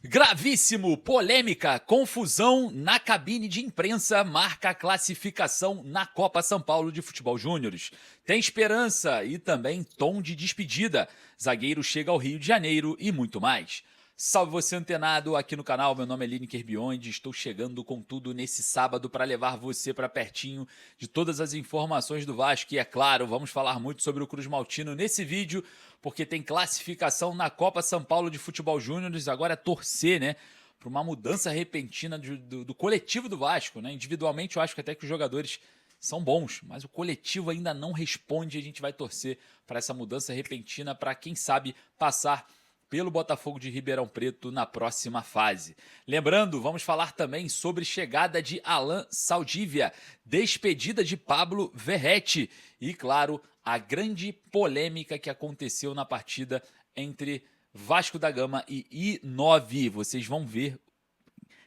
Gravíssimo, polêmica, confusão na cabine de imprensa marca a classificação na Copa São Paulo de Futebol Júniores. Tem esperança e também tom de despedida. Zagueiro chega ao Rio de Janeiro e muito mais. Salve você antenado aqui no canal, meu nome é Lineker Biondi, estou chegando com tudo nesse sábado para levar você para pertinho de todas as informações do Vasco e é claro, vamos falar muito sobre o Cruz Maltino nesse vídeo, porque tem classificação na Copa São Paulo de Futebol Júniores, agora é torcer, né, para uma mudança repentina do coletivo do Vasco, né, individualmente eu acho que até que os jogadores são bons, mas o coletivo ainda não responde, a gente vai torcer para essa mudança repentina para quem sabe passar pelo Botafogo de Ribeirão Preto na próxima fase. Lembrando, vamos falar também sobre chegada de Alan Saldívia, despedida de Pablo Verratti e, claro, a grande polêmica que aconteceu na partida entre Vasco da Gama e I9. Vocês vão ver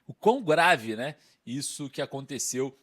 o quão grave, né, isso que aconteceu.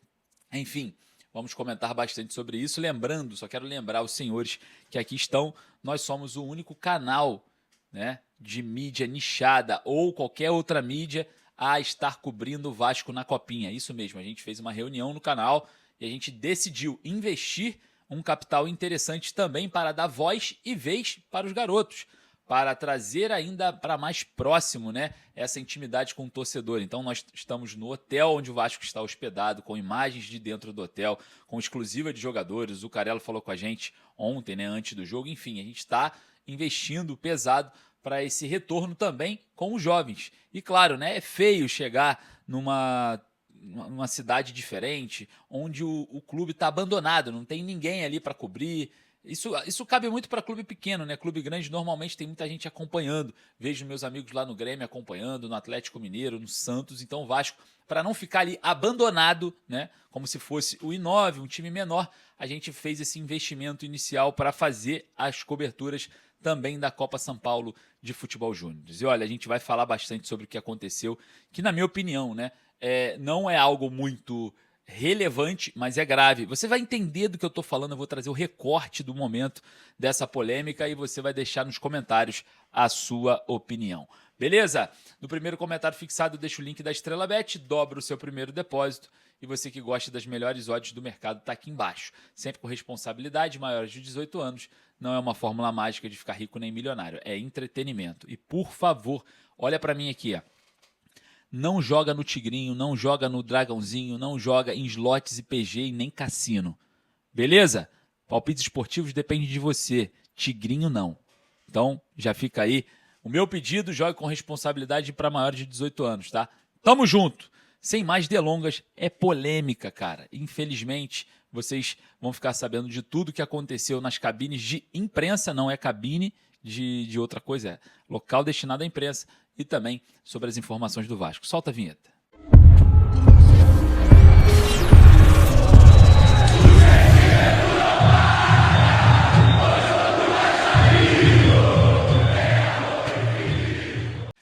Enfim, vamos comentar bastante sobre isso. Lembrando, só quero lembrar os senhores que aqui estão, nós somos o único canal, né, de mídia nichada ou qualquer outra mídia a estar cobrindo o Vasco na Copinha. Isso mesmo, a gente fez uma reunião no canal e a gente decidiu investir um capital interessante também para dar voz e vez para os garotos, para trazer ainda para mais próximo, né, essa intimidade com o torcedor. Então nós estamos no hotel onde o Vasco está hospedado, com imagens de dentro do hotel, com exclusiva de jogadores. O Carello falou com a gente ontem, né, antes do jogo. Enfim, a gente está investindo pesado para esse retorno também com os jovens. E claro, né, é feio chegar numa cidade diferente, onde o clube está abandonado, não tem ninguém ali para cobrir. Isso cabe muito para clube pequeno, né? Clube grande normalmente tem muita gente acompanhando. Vejo meus amigos lá no Grêmio acompanhando, no Atlético Mineiro, no Santos. Então o Vasco, para não ficar ali abandonado, né, como se fosse o I9, um time menor, a gente fez esse investimento inicial para fazer as coberturas também da Copa São Paulo de Futebol Júnior. E olha, a gente vai falar bastante sobre o que aconteceu, que na minha opinião, né, não é algo muito relevante, mas é grave. Você vai entender do que eu estou falando, eu vou trazer o recorte do momento dessa polêmica e você vai deixar nos comentários a sua opinião. Beleza? No primeiro comentário fixado, deixa o link da Estrela Bet, dobra o seu primeiro depósito e você que gosta das melhores odds do mercado está aqui embaixo. Sempre com responsabilidade, maiores de 18 anos, não é uma fórmula mágica de ficar rico nem milionário, é entretenimento. E por favor, olha para mim aqui, ó. Não joga no Tigrinho, não joga no Dragãozinho, não joga em slots e PG e nem cassino. Beleza? Palpites esportivos depende de você, Tigrinho não. Então, já fica aí o meu pedido, jogue com responsabilidade para maiores de 18 anos, tá? Tamo junto! Sem mais delongas, é polêmica, cara. Infelizmente, vocês vão ficar sabendo de tudo que aconteceu nas cabines de imprensa, não é cabine de outra coisa, é local destinado à imprensa, e também sobre as informações do Vasco. Solta a vinheta.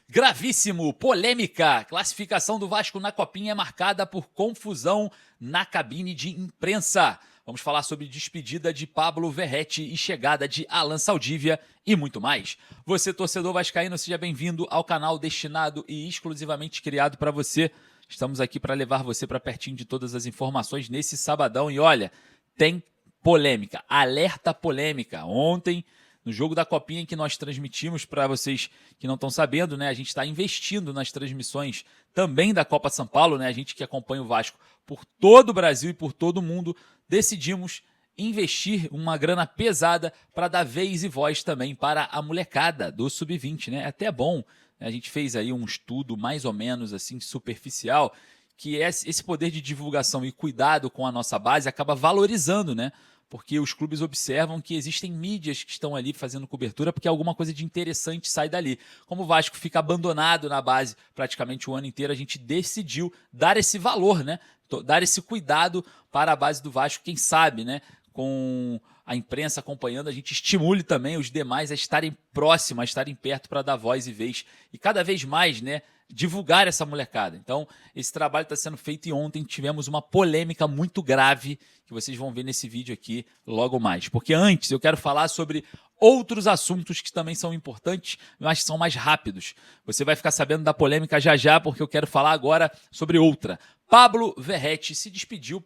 Gravíssimo, polêmica. Classificação do Vasco na Copinha é marcada por confusão na cabine de imprensa. Vamos falar sobre despedida de Pablo Verratti e chegada de Alan Saldívia e muito mais. Você, torcedor vascaíno, seja bem-vindo ao canal destinado e exclusivamente criado para você. Estamos aqui para levar você para pertinho de todas as informações nesse sabadão. E olha, tem polêmica, alerta polêmica. Ontem, no jogo da Copinha que nós transmitimos, para vocês que não estão sabendo, né, a gente está investindo nas transmissões também da Copa São Paulo, né, a gente que acompanha o Vasco por todo o Brasil e por todo o mundo, decidimos investir uma grana pesada para dar vez e voz também para a molecada do Sub-20, né? É até bom, né? A gente fez aí um estudo mais ou menos assim superficial, que esse poder de divulgação e cuidado com a nossa base acaba valorizando, né? Porque os clubes observam que existem mídias que estão ali fazendo cobertura porque alguma coisa de interessante sai dali. Como o Vasco fica abandonado na base praticamente o ano inteiro, a gente decidiu dar esse valor, né? Dar esse cuidado para a base do Vasco, quem sabe, né? Com a imprensa acompanhando, a gente estimule também os demais a estarem próximos, a estarem perto para dar voz e vez. E cada vez mais, né? divulgar essa molecada. Então, esse trabalho está sendo feito e ontem tivemos uma polêmica muito grave que vocês vão ver nesse vídeo aqui logo mais. Porque antes eu quero falar sobre outros assuntos que também são importantes, mas que são mais rápidos. Você vai ficar sabendo da polêmica já já, porque eu quero falar agora sobre outra. Pablo Verratti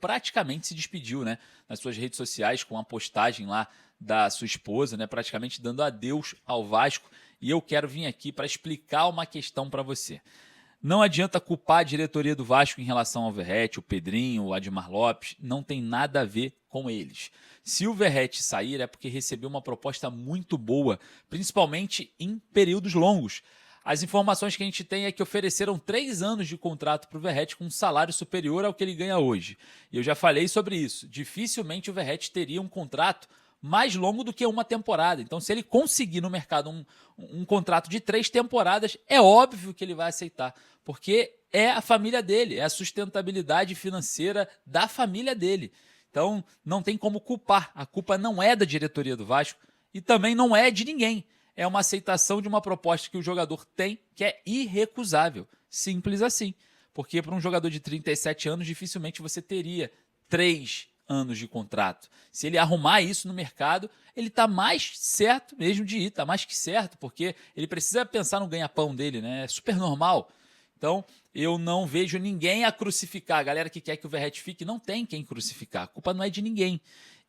praticamente se despediu, né, nas suas redes sociais com a postagem lá da sua esposa, né, praticamente dando adeus ao Vasco. E eu quero vir aqui para explicar uma questão para você. Não adianta culpar a diretoria do Vasco em relação ao Verratti, o Pedrinho, o Admar Lopes, não tem nada a ver com eles. Se o Verratti sair é porque recebeu uma proposta muito boa, principalmente em períodos longos. As informações que a gente tem é que ofereceram 3 anos de contrato para o Verratti com um salário superior ao que ele ganha hoje. E eu já falei sobre isso. Dificilmente o Verratti teria um contrato mais longo do que uma temporada. Então, se ele conseguir no mercado um contrato de 3 temporadas, é óbvio que ele vai aceitar, porque é a família dele, é a sustentabilidade financeira da família dele. Então, não tem como culpar. A culpa não é da diretoria do Vasco e também não é de ninguém. É uma aceitação de uma proposta que o jogador tem, que é irrecusável. Simples assim. Porque para um jogador de 37 anos, dificilmente você teria 3 anos de contrato. Se ele arrumar isso no mercado, ele está mais certo mesmo de ir, está mais que certo, porque ele precisa pensar no ganha-pão dele, né? É super normal. Então, eu não vejo ninguém a crucificar. A galera que quer que o Verratti fique, não tem quem crucificar. A culpa não é de ninguém.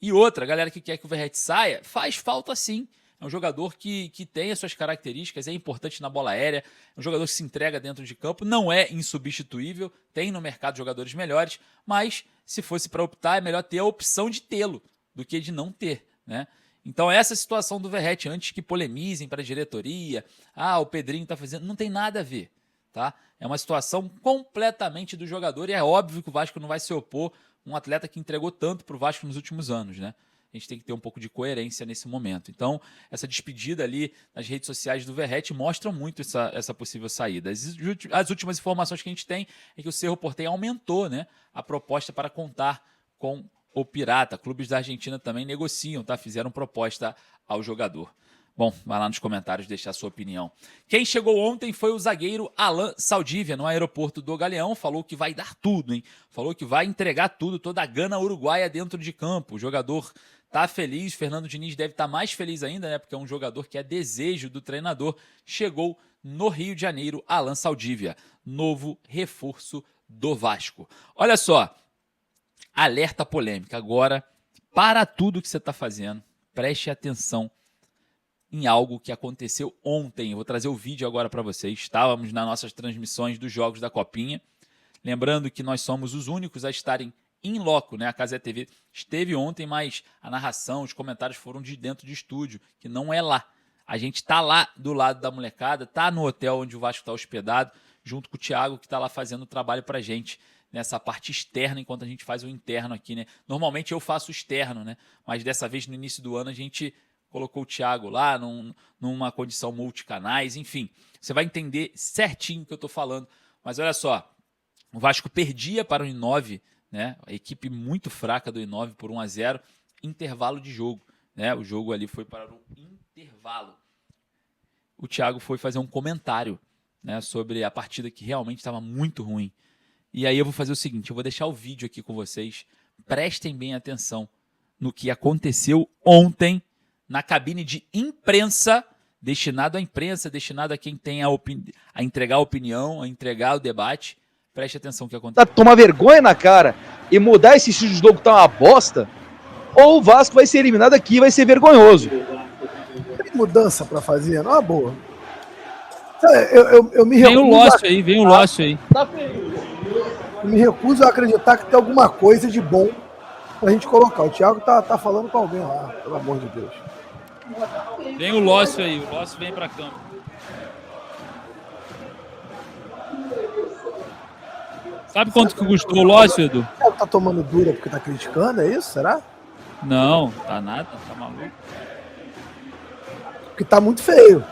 E outra, a galera que quer que o Verratti saia, faz falta sim. É um jogador que tem as suas características, é importante na bola aérea, é um jogador que se entrega dentro de campo, não é insubstituível, tem no mercado jogadores melhores, mas se fosse para optar, é melhor ter a opção de tê-lo do que de não ter, né? Então essa situação do Verratti, antes que polemizem para a diretoria, o Pedrinho está fazendo, não tem nada a ver, tá? É uma situação completamente do jogador e é óbvio que o Vasco não vai se opor a um atleta que entregou tanto para o Vasco nos últimos anos, né? A gente tem que ter um pouco de coerência nesse momento. Então, essa despedida ali nas redes sociais do Verratti mostram muito essa possível saída. As últimas informações que a gente tem é que o Cerro Porteño aumentou, né, a proposta para contar com o Pirata. Clubes da Argentina também negociam, tá? Fizeram proposta ao jogador. Bom, vai lá nos comentários deixar a sua opinião. Quem chegou ontem foi o zagueiro Alan Saldívia, no aeroporto do Galeão. Falou que vai dar tudo, hein? Falou que vai entregar tudo, toda a gana uruguaia dentro de campo. O jogador tá feliz, Fernando Diniz deve estar mais feliz ainda, né? Porque é um jogador que é desejo do treinador. Chegou no Rio de Janeiro, Alan Saldívia, novo reforço do Vasco. Olha só, alerta polêmica. Agora, para tudo que você está fazendo, preste atenção em algo que aconteceu ontem. Eu vou trazer o vídeo agora para vocês. Estávamos nas nossas transmissões dos jogos da Copinha. Lembrando que nós somos os únicos a estarem em loco, né? A Cazé TV esteve ontem, mas a narração, os comentários foram de dentro de estúdio, que não é lá. A gente está lá do lado da molecada, está no hotel onde o Vasco está hospedado, junto com o Thiago, que está lá fazendo o trabalho para a gente, nessa parte externa, enquanto a gente faz o interno aqui, né? Normalmente eu faço o externo, né? Mas dessa vez, no início do ano, a gente colocou o Thiago lá numa condição multicanais, enfim. Você vai entender certinho o que eu estou falando. Mas olha só, o Vasco perdia para o I9, né? A equipe muito fraca do I9 por 1-0, intervalo de jogo, né? O jogo ali foi para o intervalo. O Thiago foi fazer um comentário, né, sobre a partida que realmente estava muito ruim. E aí eu vou fazer o seguinte, eu vou deixar o vídeo aqui com vocês, prestem bem atenção no que aconteceu ontem na cabine de imprensa, destinado à imprensa, destinado a quem tem a entregar a opinião, a entregar o debate. Preste atenção no que aconteceu. Tomar vergonha na cara e mudar esse estilo de jogo que tá uma bosta, ou o Vasco vai ser eliminado aqui e vai ser vergonhoso. Tem mudança pra fazer, não é uma boa. Eu me recuso. Vem o Lócio aí. Eu me recuso a acreditar que tem alguma coisa de bom pra gente colocar. O Thiago tá falando com alguém lá, pelo amor de Deus. Vem o Lócio aí, o Lócio vem pra campo. Sabe quanto que custou o Lócio, Edu? Tá tomando dura porque tá criticando, é isso? Será? Não, tá nada, tá maluco. Porque tá muito feio.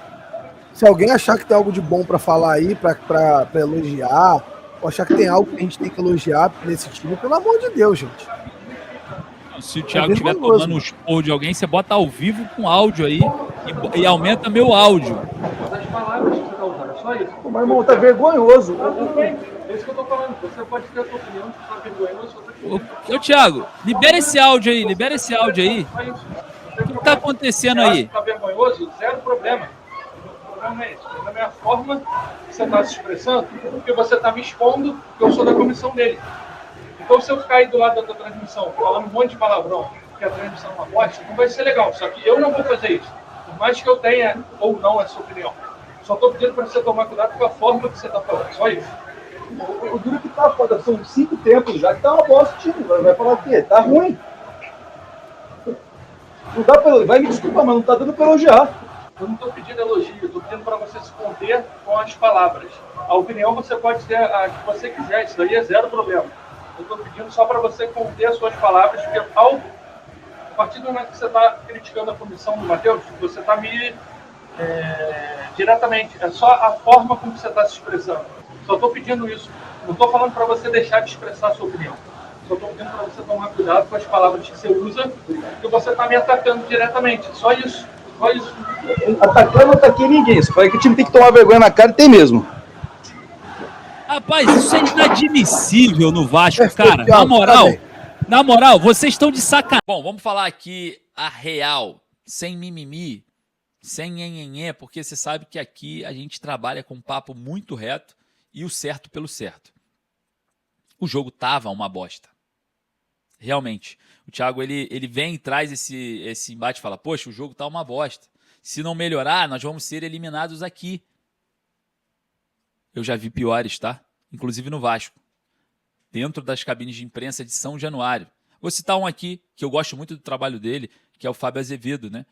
Se alguém achar que tem algo de bom pra falar aí, pra elogiar, ou achar que tem algo que a gente tem que elogiar nesse time, pelo amor de Deus, gente. Se o Thiago estiver tomando um esporro de alguém, você bota ao vivo com áudio aí e aumenta meu áudio. Só isso. Pô, mas, irmão, tá vergonhoso. Tudo bem. É isso que eu tô falando. Você pode ter a sua opinião, se tá vergonhoso, Ô, Thiago, libera esse áudio aí, libera esse áudio aí. Só isso. O que tá acontecendo aí? Tá vergonhoso? Zero problema. O problema não é isso. O problema é a forma que você está se expressando, porque você está me expondo que eu sou da comissão dele. Então, se eu ficar aí do lado da tua transmissão, falando um monte de palavrão, que a transmissão é uma bosta, não vai ser legal. Só que eu não vou fazer isso. Por mais que eu tenha ou não essa opinião. Só estou pedindo para você tomar cuidado com a forma que você está falando. Só isso. O duro que tá foda, são 5 tempos já que tá uma bosta, time. Vai falar o quê? Tá ruim. Não dá pra, vai me desculpar, mas não tá dando pra elogiar. Eu não estou pedindo elogio, estou pedindo para você se conter com as palavras. A opinião você pode ter a que você quiser, isso daí é zero problema. Eu estou pedindo só para você conter as suas palavras, porque a partir do momento que você está criticando a comissão do Matheus, você está me diretamente. É só a forma como você está se expressando. Só estou pedindo isso. Não estou falando para você deixar de expressar a sua opinião. Só estou pedindo para você tomar cuidado com as palavras que você usa, porque você está me atacando diretamente. Só isso. Só isso. Atacando, não ataquei ninguém. Só falei que o time tem que tomar vergonha na cara e tem mesmo. Rapaz, isso é inadmissível no Vasco, cara. Thiago, Na moral, vocês estão de sacanagem. Bom, vamos falar aqui a real, sem mimimi, sem nhenhenhé, porque você sabe que aqui a gente trabalha com um papo muito reto e o certo pelo certo. O jogo tava uma bosta. Realmente. O Thiago, ele vem e traz esse embate e fala, poxa, o jogo tá uma bosta. Se não melhorar, nós vamos ser eliminados aqui. Eu já vi piores, tá? Inclusive no Vasco. Dentro das cabines de imprensa de São Januário. Vou citar um aqui, que eu gosto muito do trabalho dele, que é o Fábio Azevedo, né?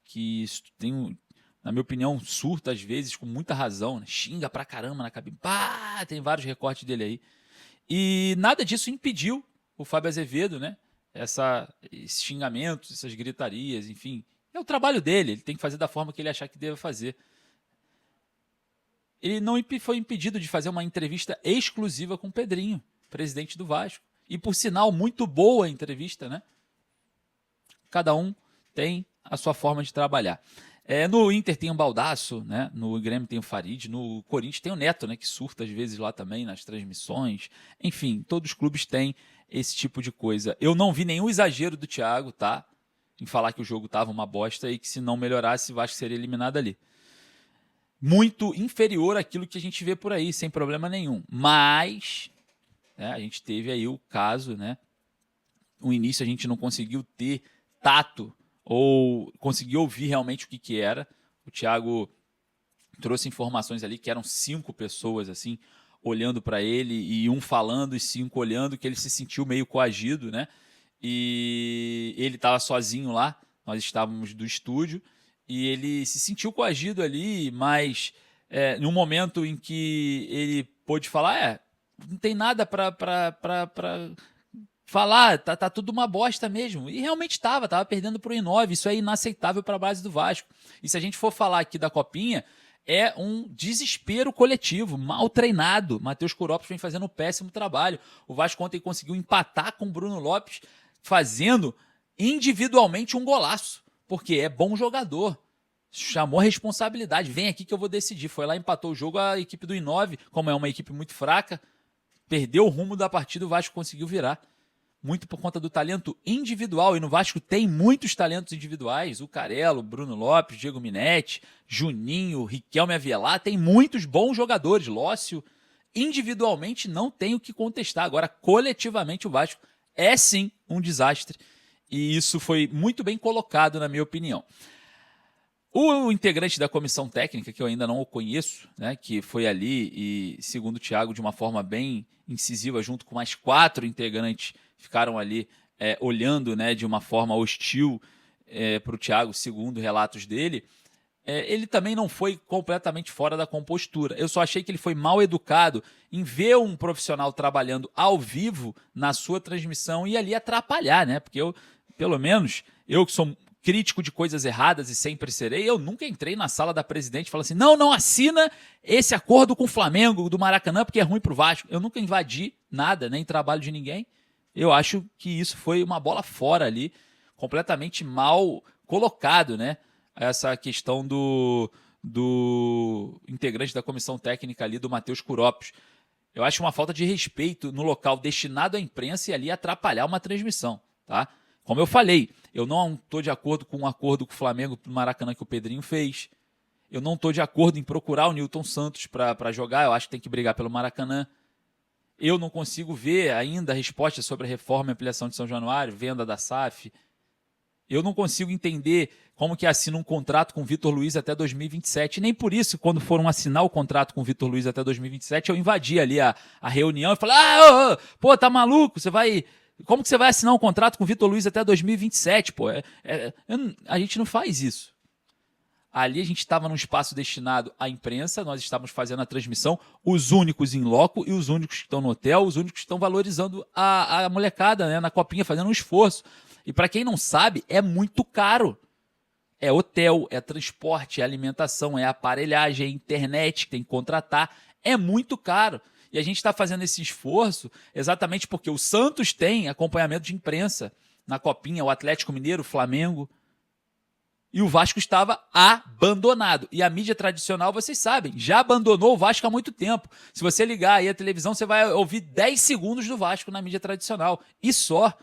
Que tem, na minha opinião, surta às vezes com muita razão, né? Xinga pra caramba na cabine. Pá, tem vários recortes dele aí. E nada disso impediu o Fábio Azevedo, né? Esses xingamentos, essas gritarias, enfim. É o trabalho dele, ele tem que fazer da forma que ele achar que deve fazer. Ele não foi impedido de fazer uma entrevista exclusiva com o Pedrinho, presidente do Vasco. E, por sinal, muito boa a entrevista, né? Cada um tem a sua forma de trabalhar. No Inter tem o Baldasso, né? No Grêmio tem o Farid, no Corinthians tem o Neto, né? Que surta às vezes lá também nas transmissões. Enfim, todos os clubes têm esse tipo de coisa. Eu não vi nenhum exagero do Thiago, tá? Em falar que o jogo estava uma bosta e que se não melhorasse, o Vasco seria eliminado ali. Muito inferior àquilo que a gente vê por aí, sem problema nenhum. Mas, né, a gente teve aí o caso, né? No início a gente não conseguiu ter tato ou conseguir ouvir realmente o que era. O Thiago trouxe informações ali que eram 5 pessoas assim olhando para ele e um falando e 5 olhando, que ele se sentiu meio coagido, né? E ele estava sozinho lá, nós estávamos do estúdio e ele se sentiu coagido ali, mas num momento em que ele pôde falar, não tem nada para falar, tá tudo uma bosta mesmo. E realmente estava perdendo pro I9, isso é inaceitável para a base do Vasco. E se a gente for falar aqui da Copinha, é um desespero coletivo, mal treinado. Matheus Kuropis vem fazendo um péssimo trabalho. O Vasco ontem conseguiu empatar com o Bruno Lopes, fazendo individualmente um golaço, porque é bom jogador. Chamou a responsabilidade, vem aqui que eu vou decidir. Foi lá, empatou o jogo, a equipe do I9, como é uma equipe muito fraca, perdeu o rumo da partida, o Vasco conseguiu virar. Muito por conta do talento individual, e no Vasco tem muitos talentos individuais, o Carello, Bruno Lopes, Diego Minetti, Juninho, Riquelme Avelar, tem muitos bons jogadores, Lócio, individualmente não tem o que contestar, agora coletivamente o Vasco é sim um desastre, e isso foi muito bem colocado na minha opinião. O integrante da comissão técnica, que eu ainda não o conheço, né, que foi ali e, segundo o Thiago, de uma forma bem incisiva, junto com mais 4 integrantes, ficaram ali olhando, né, de uma forma hostil para o Thiago, segundo relatos dele, ele também não foi completamente fora da compostura. Eu só achei que ele foi mal educado em ver um profissional trabalhando ao vivo na sua transmissão e ali atrapalhar, né? Porque pelo menos, eu que sou crítico de coisas erradas e sempre serei, eu nunca entrei na sala da presidente e falei assim, não assina esse acordo com o Flamengo do Maracanã porque é ruim pro Vasco. Eu nunca invadi nada, nem trabalho de ninguém. Eu acho que isso foi uma bola fora ali, completamente mal colocado, né? Essa questão do integrante da comissão técnica ali, do Matheus Kuropis. Eu acho uma falta de respeito no local destinado à imprensa e ali atrapalhar uma transmissão, tá? Como eu falei, eu não estou de acordo com o acordo com o Flamengo no Maracanã que o Pedrinho fez. Eu não estou de acordo em procurar o Nilton Santos para jogar. Eu acho que tem que brigar pelo Maracanã. Eu não consigo ver ainda a resposta sobre a reforma e ampliação de São Januário, venda da SAF. Eu não consigo entender como que assina um contrato com o Vitor Luiz até 2027. Nem por isso, quando foram assinar o contrato com o Vitor Luiz até 2027, eu invadi ali a reunião e falei, pô, tá maluco? Como que você vai assinar um contrato com o Vitor Luiz até 2027? Pô, a gente não faz isso. Ali a gente estava num espaço destinado à imprensa, nós estávamos fazendo a transmissão, os únicos em loco e os únicos que estão no hotel, os únicos que estão valorizando a molecada, né, na copinha, fazendo um esforço. E para quem não sabe, é muito caro. É hotel, é transporte, é alimentação, é aparelhagem, é internet que tem que contratar. É muito caro. E a gente está fazendo esse esforço exatamente porque o Santos tem acompanhamento de imprensa na copinha, o Atlético Mineiro, o Flamengo. E o Vasco estava abandonado. E a mídia tradicional, vocês sabem, já abandonou o Vasco há muito tempo. Se você ligar aí a televisão, você vai ouvir 10 segundos do Vasco na mídia tradicional. E só.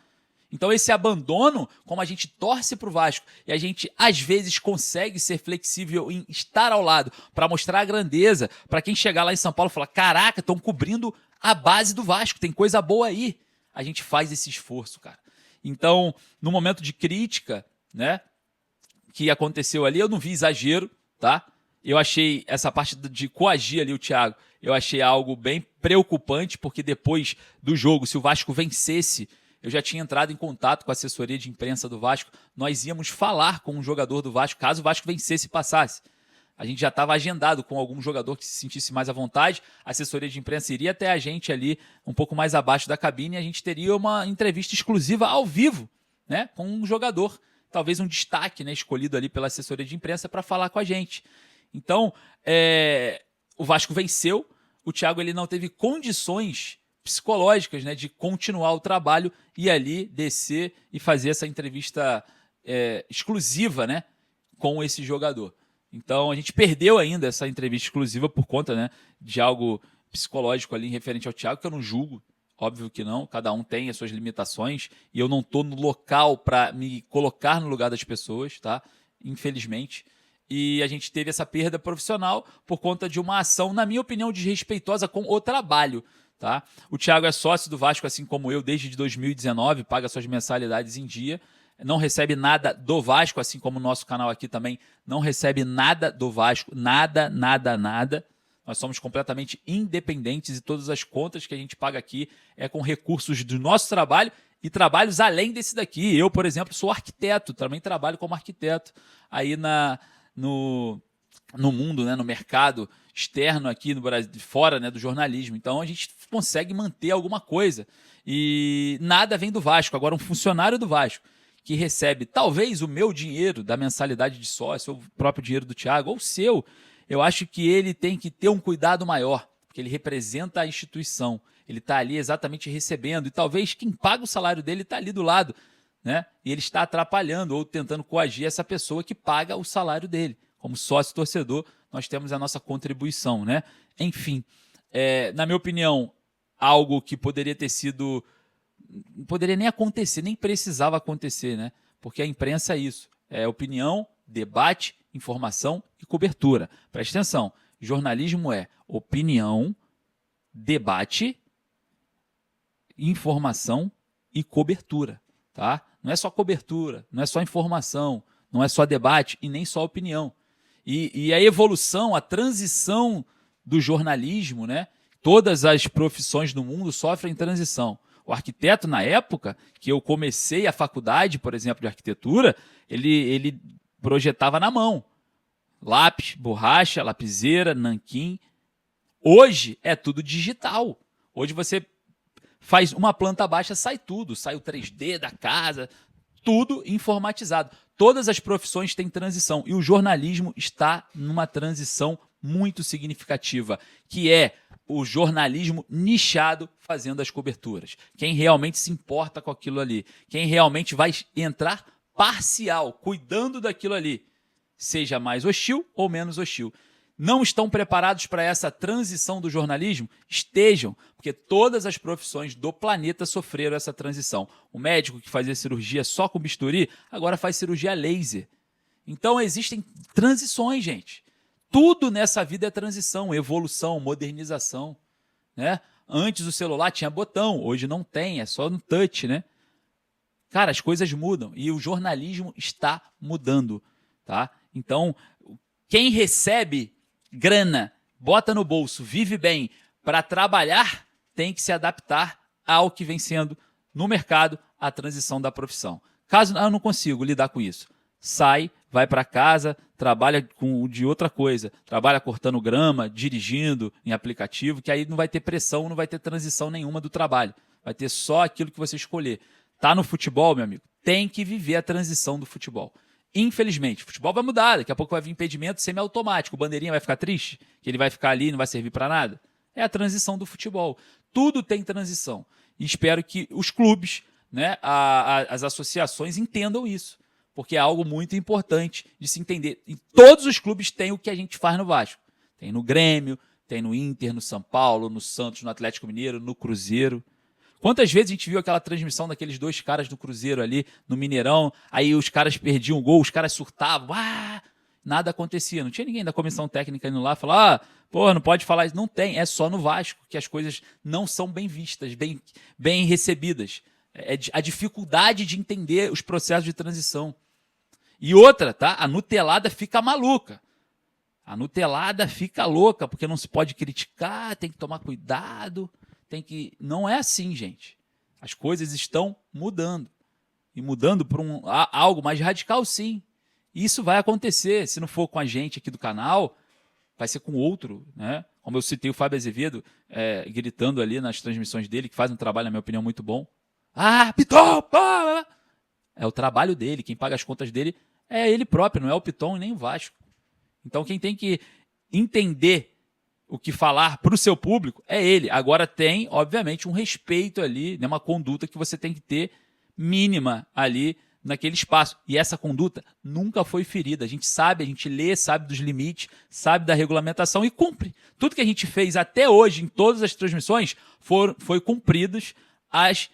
Então esse abandono, como a gente torce para o Vasco e a gente às vezes consegue ser flexível em estar ao lado para mostrar a grandeza, para quem chegar lá em São Paulo e falar, caraca, estão cobrindo a base do Vasco, tem coisa boa aí. A gente faz esse esforço, cara. Então, no momento de crítica, né, que aconteceu ali, eu não vi exagero, tá? Eu achei essa parte de coagir ali o Thiago, eu achei algo bem preocupante, porque depois do jogo, se o Vasco vencesse, eu já tinha entrado em contato com a assessoria de imprensa do Vasco, nós íamos falar com um jogador do Vasco, caso o Vasco vencesse e passasse. A gente já estava agendado com algum jogador que se sentisse mais à vontade, a assessoria de imprensa iria até a gente ali, um pouco mais abaixo da cabine, e a gente teria uma entrevista exclusiva ao vivo, né, com um jogador, talvez um destaque, né, escolhido ali pela assessoria de imprensa para falar com a gente. Então, o Vasco venceu, o Thiago ele não teve condições psicológicas, né, de continuar o trabalho e ali descer e fazer essa entrevista exclusiva, né, com esse jogador. Então a gente perdeu ainda essa entrevista exclusiva por conta, né, de algo psicológico ali referente ao Thiago, que eu não julgo, óbvio que não, cada um tem as suas limitações e eu não estou no local para me colocar no lugar das pessoas, tá? Infelizmente. E a gente teve essa perda profissional por conta de uma ação, na minha opinião, desrespeitosa com o trabalho. Tá? O Thiago é sócio do Vasco, assim como eu, desde 2019, paga suas mensalidades em dia, não recebe nada do Vasco, assim como o nosso canal aqui também não recebe nada do Vasco, nada. Nós somos completamente independentes e todas as contas que a gente paga aqui é com recursos do nosso trabalho e trabalhos além desse daqui. Eu, por exemplo, sou arquiteto, também trabalho como arquiteto aí no mundo, né, no mercado externo aqui no Brasil, fora, né, do jornalismo. Então a gente consegue manter alguma coisa e nada vem do Vasco. Agora um funcionário do Vasco que recebe talvez o meu dinheiro da mensalidade de sócio, ou o próprio dinheiro do Thiago, ou o seu, eu acho que ele tem que ter um cuidado maior, porque ele representa a instituição, ele está ali exatamente recebendo e talvez quem paga o salário dele está ali do lado, né? E ele está atrapalhando ou tentando coagir essa pessoa que paga o salário dele. Como sócio torcedor, nós temos a nossa contribuição, né? Enfim, na minha opinião, algo que poderia ter sido... Não poderia nem acontecer, nem precisava acontecer, né? Porque a imprensa é isso. É opinião, debate, informação e cobertura. Presta atenção, jornalismo é opinião, debate, informação e cobertura, tá? Não é só cobertura, não é só informação, não é só debate e nem só opinião. E a evolução, a transição do jornalismo, né? Todas as profissões do mundo sofrem transição. O arquiteto, na época que eu comecei a faculdade, por exemplo, de arquitetura, ele projetava na mão. Lápis, borracha, lapiseira, nanquim. Hoje é tudo digital. Hoje você faz uma planta baixa, sai tudo. Sai o 3D da casa, tudo informatizado. Todas as profissões têm transição e o jornalismo está numa transição muito significativa, que é o jornalismo nichado fazendo as coberturas. Quem realmente se importa com aquilo ali, quem realmente vai entrar parcial, cuidando daquilo ali, seja mais hostil ou menos hostil. Não estão preparados para essa transição do jornalismo? Estejam, porque todas as profissões do planeta sofreram essa transição. O médico que fazia cirurgia só com bisturi, agora faz cirurgia laser. Então existem transições, gente. Tudo nessa vida é transição, evolução, modernização, né? Antes o celular tinha botão, hoje não tem, é só no touch, né? Cara, as coisas mudam e o jornalismo está mudando, tá? Então, quem recebe grana, bota no bolso, vive bem para trabalhar, tem que se adaptar ao que vem sendo no mercado a transição da profissão. Caso eu não consigo lidar com isso, sai, vai para casa, trabalha de outra coisa, trabalha cortando grama, dirigindo em aplicativo, que aí não vai ter pressão, não vai ter transição nenhuma do trabalho, vai ter só aquilo que você escolher. Tá no futebol, meu amigo, tem que viver a transição do futebol. Infelizmente, o futebol vai mudar, daqui a pouco vai vir impedimento semiautomático, o bandeirinha vai ficar triste, que ele vai ficar ali e não vai servir para nada. É a transição do futebol. Tudo tem transição. E espero que os clubes, né, as associações entendam isso, porque é algo muito importante de se entender. E todos os clubes têm o que a gente faz no Vasco. Tem no Grêmio, tem no Inter, no São Paulo, no Santos, no Atlético Mineiro, no Cruzeiro. Quantas vezes a gente viu aquela transmissão daqueles dois caras do Cruzeiro ali no Mineirão, aí os caras perdiam o gol, os caras surtavam, nada acontecia. Não tinha ninguém da comissão técnica indo lá falar, não pode falar isso. Não tem, é só no Vasco que as coisas não são bem vistas, bem recebidas. É a dificuldade de entender os processos de transição. E outra, tá? A nutelada fica maluca. A nutelada fica louca, porque não se pode criticar, tem que tomar cuidado. Não é assim, gente. As coisas estão mudando. E mudando para algo mais radical, sim. E isso vai acontecer. Se não for com a gente aqui do canal, vai ser com outro, né? Como eu citei o Fábio Azevedo, gritando ali nas transmissões dele, que faz um trabalho, na minha opinião, muito bom. Piton! Pô! É o trabalho dele. Quem paga as contas dele é ele próprio, não é o Piton e nem o Vasco. Então quem tem que entender o que falar para o seu público é ele. Agora tem, obviamente, um respeito ali, né, uma conduta que você tem que ter mínima ali naquele espaço. E essa conduta nunca foi ferida. A gente sabe, a gente lê, sabe dos limites, sabe da regulamentação e cumpre. Tudo que a gente fez até hoje em todas as transmissões foi cumpridas as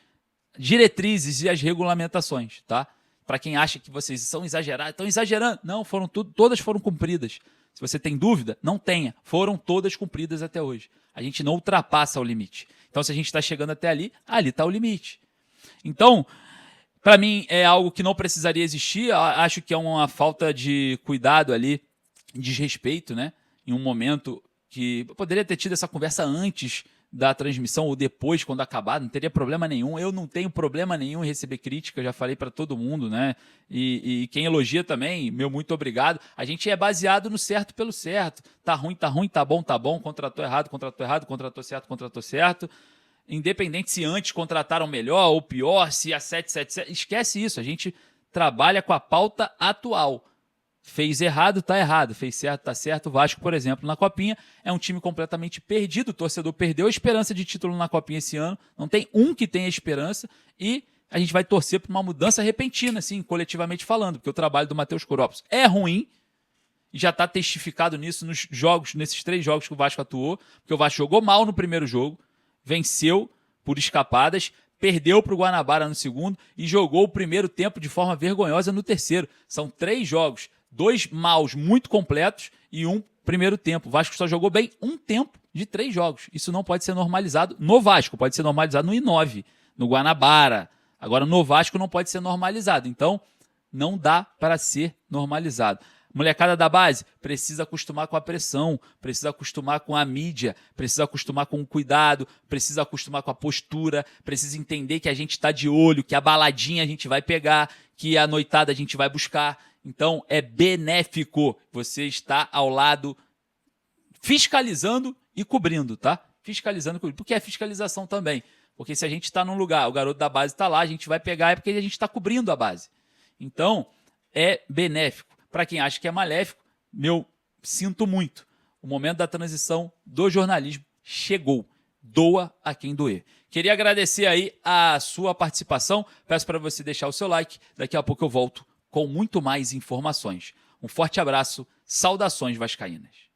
diretrizes e as regulamentações, tá? Para quem acha que vocês são exagerados, estão exagerando. Não, todas foram cumpridas. Se você tem dúvida, não tenha. Foram todas cumpridas até hoje. A gente não ultrapassa o limite. Então, se a gente está chegando até ali está o limite. Então, para mim, é algo que não precisaria existir. Acho que é uma falta de cuidado ali, desrespeito, né? Em um momento que eu poderia ter tido essa conversa antes da transmissão ou depois, quando acabar, não teria problema nenhum. Eu não tenho problema nenhum em receber crítica, já falei para todo mundo, né? E quem elogia também, meu muito obrigado. A gente é baseado no certo pelo certo. Tá ruim, tá bom, contratou errado, contratou certo. Independente se antes contrataram melhor ou pior, se a 777, esquece isso. A gente trabalha com a pauta atual. Fez errado, tá errado. Fez certo, tá certo. O Vasco, por exemplo, na Copinha, é um time completamente perdido. O torcedor perdeu a esperança de título na Copinha esse ano. Não tem um que tenha esperança. E a gente vai torcer por uma mudança repentina, assim, coletivamente falando. Porque o trabalho do Matheus Koropoulos é ruim. E já está testificado nisso nesses 3 jogos que o Vasco atuou. Porque o Vasco jogou mal no primeiro jogo. Venceu por escapadas. Perdeu para o Guanabara no segundo. E jogou o primeiro tempo de forma vergonhosa no terceiro. São 3 jogos. 2 maus muito completos e 1 primeiro tempo. O Vasco só jogou bem 1 tempo de 3 jogos. Isso não pode ser normalizado no Vasco, pode ser normalizado no I9, no Guanabara. Agora, no Vasco não pode ser normalizado. Então, não dá para ser normalizado. Molecada da base precisa acostumar com a pressão, precisa acostumar com a mídia, precisa acostumar com o cuidado, precisa acostumar com a postura, precisa entender que a gente está de olho, que a baladinha a gente vai pegar, que a noitada a gente vai buscar. Então, é benéfico você estar ao lado fiscalizando e cobrindo, tá? Fiscalizando e cobrindo. Porque é fiscalização também. Porque se a gente está num lugar, o garoto da base está lá, a gente vai pegar, é porque a gente está cobrindo a base. Então, é benéfico. Para quem acha que é maléfico, sinto muito. O momento da transição do jornalismo chegou. Doa a quem doer. Queria agradecer aí a sua participação. Peço para você deixar o seu like. Daqui a pouco eu volto com muito mais informações. Um forte abraço, saudações vascaínas.